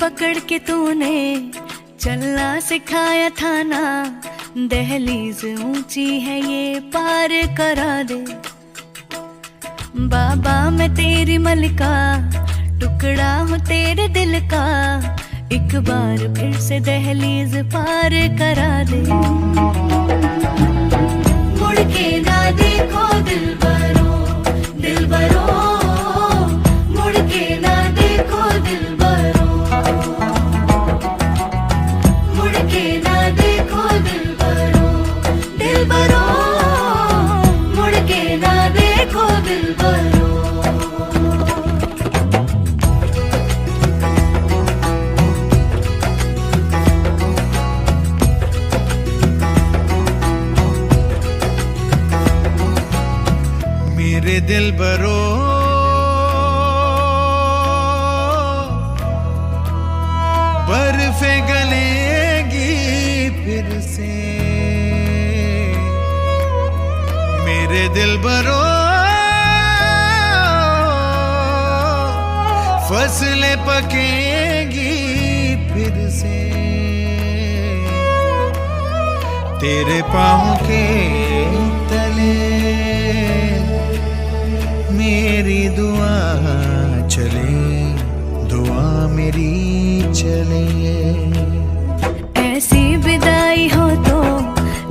पकड़ के तूने चलना सिखाया था ना, दहलीज ऊंची है ये पार करा दे। बाबा मैं तेरी मलिका, टुकड़ा हूँ तेरे दिल का, एक बार फिर से दहलीज पार करा दे। मुड़ के ना देखो दिलबरो, दिलबरो, मुड़ के ना देखो दिलबरो, मुड़ के ना देखो दिलबरो, दिलबरो, मुड़ के ना देखो दिलबरो। मेरे दिलबरो बर्फे गलेगी फिर से, मेरे दिलबरो फसलें पकेगी फिर से, तेरे पाँव के तले मेरी दुआ चले, दुआ मेरी चले। ऐसी विदाई हो तो,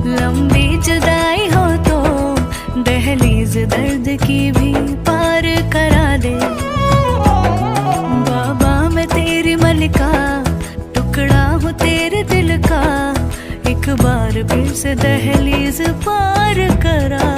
लंबी जुदाई हो तो, दहलीज दर्द की भी पार करा दे। बाबा मैं तेरी मलिका, टुकड़ा हूँ तेरे दिल का, एक बार फिर से दहलीज पार करा